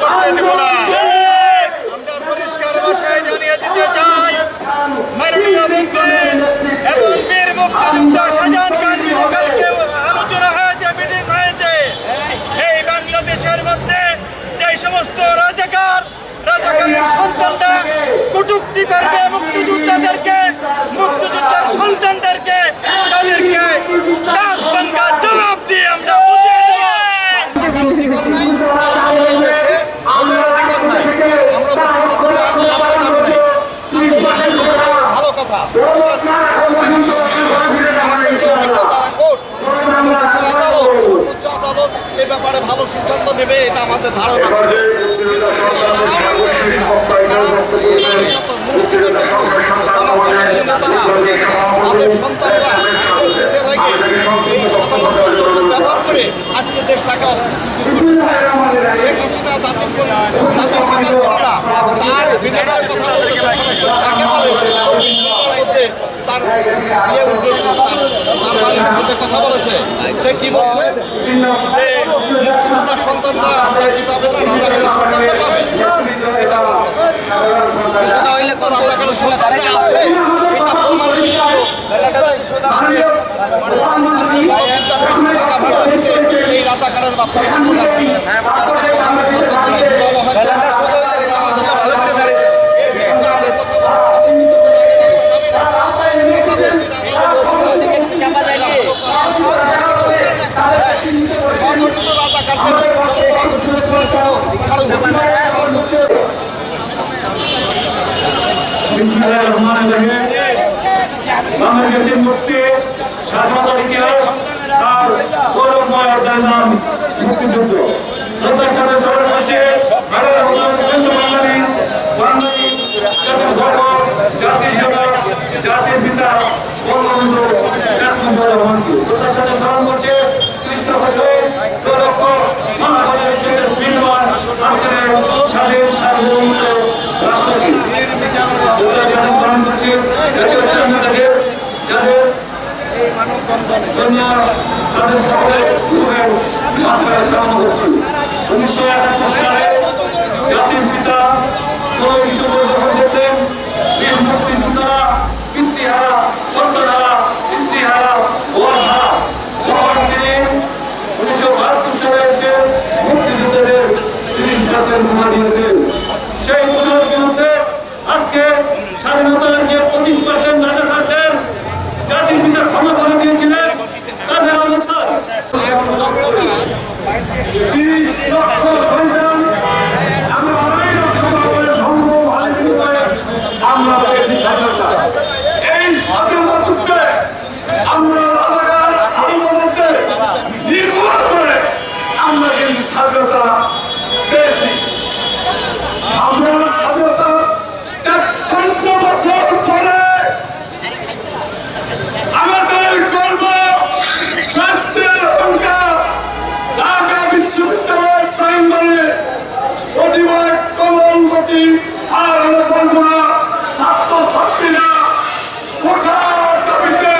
করতে দেব না। আমরা পরিষ্কার ভাষায় জানিয়ে দিতে চাই, মাননীয় মন্ত্রী এবং বীর মুক্তিযোদ্ধা শাহজাহান খান কালকে আলোচনা হয়েছে, মিটিং হয়েছে। এই বাংলাদেশের মধ্যে যে সমস্ত রাজাকারের সন্তানরা কটূক্তি করবে মুক্তিযোদ্ধাদেরকে, মুক্তিযোদ্ধার সন্তানদেরকে, তাদেরকে দাঁত ভাঙা জবাব দিয়ে আমরা ভালো কথা আদালত এ ব্যাপারে ভালো সিদ্ধান্ত নেবে, এটা আমাদের ধারণা ছিল। তাদের সন্তানরা ব্যবহার করে আজকে দেশটাকে শেখ হাসিনা জাতির পিতার তার বিরুদ্ধে কথা তাকে বলে মধ্যে তার বাড়ির সাথে কথা বলেছে। সে কি বলছে যে মুক্তিযোদ্ধার সন্তানরা চাকরি পাবে না, রাজাকারের সন্তানরা পাবে। এটা রাজাকারের সন্তানরা আছে, এটা প্রমাণ এই রাজাকারের বাচ্চারা শুরু থাকবে। বাংলাদেশের মুক্তি স্বাধীনতার ইতিহাস তার গৌরবময় অধ্যায়ের নাম মুক্তিযুদ্ধ। শ্রদ্ধার সাথে স্মরণ করছে জাতির গর্ব, জাতির জনক, জাতির পিতা বঙ্গবন্ধু শ্রদ্ধার সাথে স্মরণ করছে কৃষ্ণ মহাগণের যুদ্ধের বিনিময় আজকের স্বাধীন সার্বভৌমত্ব রাষ্ট্রকে শ্রদ্ধার সাথে স্মরণ করছে জাতীয় স্বাধীনতাকে যাদের তাদের সকলের কামনা করছি। 1971 সালে জাতির পিতা 16 ডিসেম্বর যখন দেখতেন বীর মুক্তিযোদ্ধারা পিতৃহারা, সন্তানহারা, স্ত্রীহারা, ওয়ারহারা, তখন তিনি 1972 সালে এসে মুক্তিযোদ্ধাদের 30% ঘোষণা দিয়েছেন। সেই ঘোষণার বিরুদ্ধে আজকে স্বাধীনতার যে 25% রাজাকারদের জাতির পিতা ক্ষমা করে দিয়েছিলেন, তাদের অবস্থা 30 লক্ষ সন্তান আমরা পেয়েছি স্বাধীনতা। এই স্বাধীনতা যুদ্ধে আমরা রাজাকার আন্দোলনকে নির্মূল করে আমরা কিন্তু স্বাধীনতা পেয়েছি। আমরা স্বাধীনতা 53 বছর পরে আমাদের গর্ব, রাজ্যের অহংকার, ঢাকা বিশ্ববিদ্যালয়ের প্রাঙ্গণে প্রতিবাদ কমলবতী আর কল্পনা ছাত্রছাত্রীরা কোঠার দাবিতে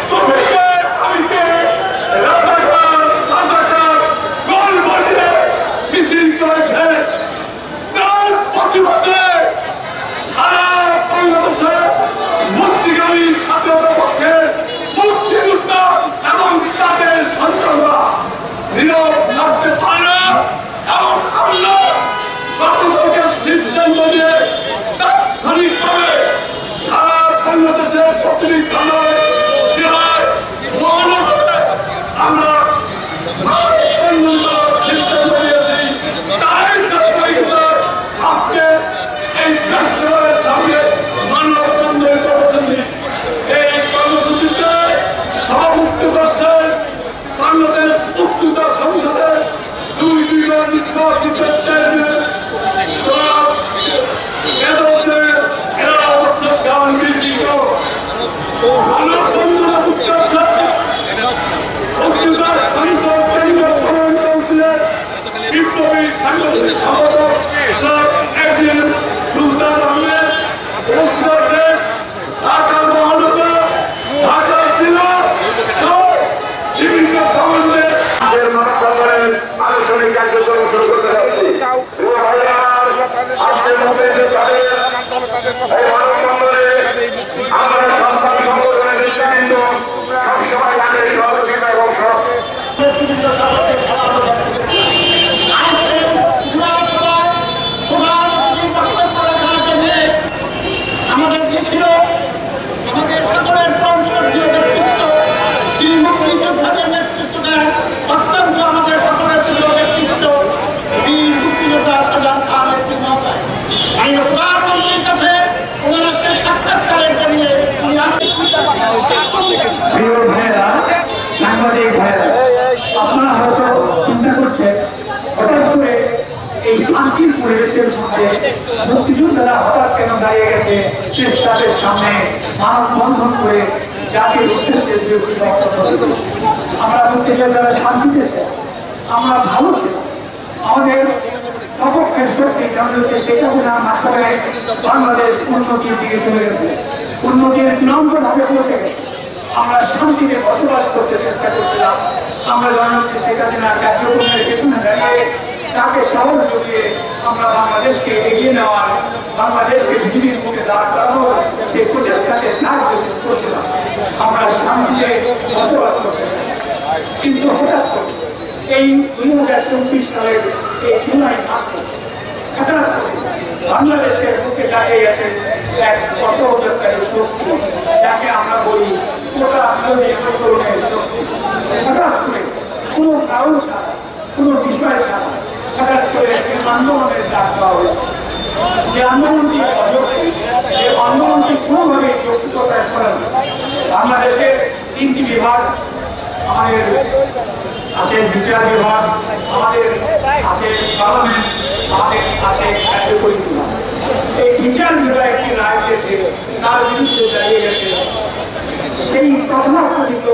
জমিতে দাবিতে রাজাকার গোল বলিয়ে মিছিল করেছে, যার প্রতিবাদে সারা বাংলাদেশে মুক্তিগামী স্বাধীনতা পক্ষে মুক্তিযোদ্ধা এবং তাদের সন্তানরা নীরব থাকতে পারে না। এবং আমরা গতকালকে সিদ্ধান্ত নিয়ে তাৎক্ষণিকভাবে সারা বাংলাদেশের প্রতিটি থানায়, জেলায়, মহানগরে আমরা সিদ্ধান্ত নিয়েছি। তাই তাৎক্ষণিকভাবে আজকে এই ফেস্টিভ্যালের সামনে মানববন্ধন কর্মসূচি, এই কর্মসূচিতে সভাপতিত্ব করছেন বাংলাদেশ মুক্তিযোদ্ধা সংসদের 2 নির্বাচিত চেয়ারম্যান বিপ্লবী সাংগঠনিক সম্পাদক সুলতান আহমেদ, উপস্থিত আছেন ঢাকা মহানগর, ঢাকা জেলা সহ বিভিন্ন আলোচনায় কার্যক্রম শুরু করতে যাচ্ছি। আজকের মধ্যে এই মানববন্ধনে আমরা সন্তান সংগঠনের নেতৃবৃন্দ সবসময় তাদের সহযোগিতা এবং আমাদের যে ছিল আমাদের সকলের সংসদীয় নেতৃত্ব যিনি মুক্তিযোদ্ধাদের নেতৃত্ব দেন অত্যন্ত আমাদের সকলের ছিল নেতৃত্ব বীর মুক্তিযোদ্ধা শাহজাহান খানের মহোদয়। আমি প্রধানমন্ত্রীর কাছে ওনার একটা সাক্ষাৎকারের জন্য প্রিয় ভাইয়েরা, সাংবাদিক ভাইয়েরা, আপনারা হয়তো চিন্তা করছেন হঠাৎ করে এই শান্তির পরিবেশের মধ্যে মুক্তিযোদ্ধারা হঠাৎ কেন দাঁড়িয়ে গেছে তাদের সামনে মানববন্ধন করে জাতির উদ্দেশ্যে আমরা মুক্তিযোদ্ধারা শান্তিতে ছিলাম, আমরা ভালো ছিলাম, আমাদের সপক্ষের শক্তি যেমন হচ্ছে সেটা না মাধ্যমে বাংলাদেশ উন্নতির দিকে চলে গেছে, উন্নতির চূড়ান্ত ভাবে পৌঁছে গেছে। আমরা শান্তিতে বসবাস করতে চেষ্টা করছিলাম। আমরা জানা হচ্ছে সেটা কার্যক্রমের পেছনে দাঁড়িয়ে তাকে সাহস জুগিয়ে আমরা বাংলাদেশকে এগিয়ে নেওয়ার, বাংলাদেশকে পৃথিবীর মুখে দাঁড় করানোর সেই প্রচেষ্টাকে সাহায্য করছিলাম। আমরা শান্তিতে বসবাস করছিলাম, কিন্তু হঠাৎ করে এই 2024 সালের এই জুলাই মাসে হঠাৎ করে বাংলাদেশের মুখে দাঁড়িয়ে গেছে এক অসহযোগকারী শক্তি, যাকে আমরা বলি কোটা বিরোধী আন্দোলনের শক্তি। হঠাৎ করে কোনো কারণ ছাড়া, কোনো বিষয় ছাড়া হঠাৎ করে একটি আন্দোলনের ডাক দেওয়া হয়েছে। যে আন্দোলনটি অযৌক্তিক, যে আন্দোলনটি কোনোভাবে যৌক্তিকতায় ছড়ানো। বাংলাদেশের 3টি বিভাগ আমাদের আছে, বিচার বিভাগ আমাদের আছে, পার্লামেন্ট আমাদের আছে, কার্যকরী বিভাগ। এই বিচার বিভাগ একটি রায় দিয়েছে, তার বিরুদ্ধে দাঁড়িয়ে গেছে সেই তথাকথিত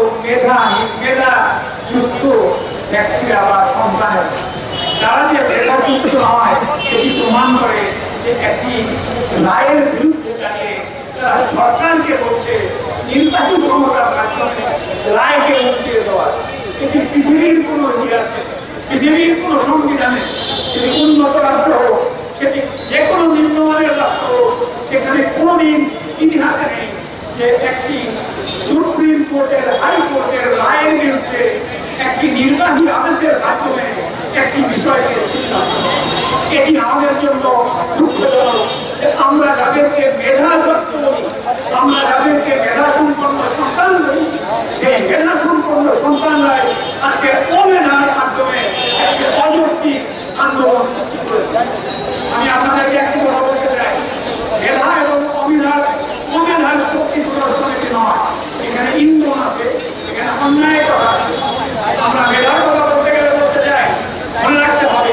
মেধাযুক্ত ব্যক্তিরা বা সন্তানের, তারা যে মেধাযুক্ত হয় সেটি প্রমাণ করে যে একটি রায়ের বিরুদ্ধে দাঁড়িয়ে তারা সরকারকে বলছে নির্বাহী ক্ষমতার মাধ্যমে রায়কে উঠিয়ে দেওয়ার। এটি পৃথিবীর কোনো ইতিহাসে, পৃথিবীর কোনো সংবিধানে, সেটি উন্নত রাষ্ট্র হোক, সেটি যে কোনো নিম্নমানের রাষ্ট্র হোক, সেখানে কোনোদিন ইতিহাসে নেই যে একটি সুপ্রিম কোর্টের, হাইকোর্টের রায়ের বিরুদ্ধে একটি নির্বাহী আদেশের মাধ্যমে একটি বিষয়কে সিদ্ধান্ত। এটি আমাদের জন্য দুঃখজনক যে আমরা যাদেরকে মেধাযুক্ত বলি, আমরা যাদেরকে মেধা সম্পন্ন সন্তান বলি, সেই মেধা সম্পন্ন সন্তানরাই আজকে অমেধার মাধ্যমে একটি অযৌক্তিক আন্দোলন সৃষ্টি করেছে। আমি আপনাদেরকে একটি কথা বলতে চাই, মেধা এবং অমেধার শক্তি প্রদর্শনীটি নয়, এখানে ইন্ধন আছে, এখানে অন্যায় কথা। আমরা মেধার কথা বলতে গেলে বলতে চাই, মনে রাখতে হবে,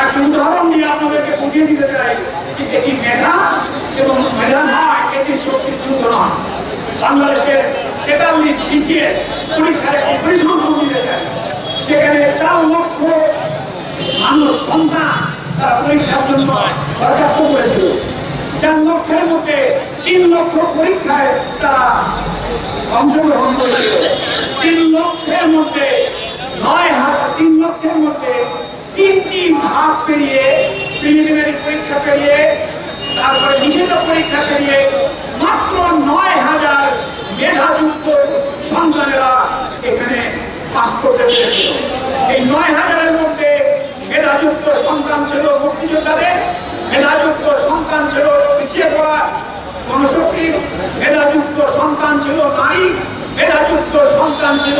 একটা উদাহরণ দিয়ে আপনাদেরকে বুঝিয়ে দিতে চাই যে এটি মেধা এবং মেধা নয়, এটি শক্তির যুদ্ধ নয়। বাংলাদেশের 43 BCS পরীক্ষার একটি পরিসংখ্যান দিতে চাই, সেখানে 4 লক্ষ মানুষ সন্তান তারা পরীক্ষার জন্য দরখাস্ত করেছিল। 4 লক্ষের মধ্যে 3 লক্ষ পরীক্ষায় তারা অংশগ্রহণ করেছিল। 3 লক্ষের মধ্যে 3 লক্ষের মধ্যে 3টি ভাগ পেরিয়ে, প্রিলিমিনারি পরীক্ষা পেরিয়ে, তারপরে লিখিত পরীক্ষা পেরিয়ে মাত্র 9000 মেধাযুক্ত সন্তানেরা এখানে পাস করতে পেরেছিল। এই 9000-এর মধ্যে মেধাযুক্ত সন্তান ছিল মুক্তিযোদ্ধাদের, মেধাযুক্ত সন্তান ছিল পিছিয়ে পড়া জনশক্তি, মেধাযুক্ত সন্তান ছিল নারী, মেধাযুক্ত সন্তান ছিল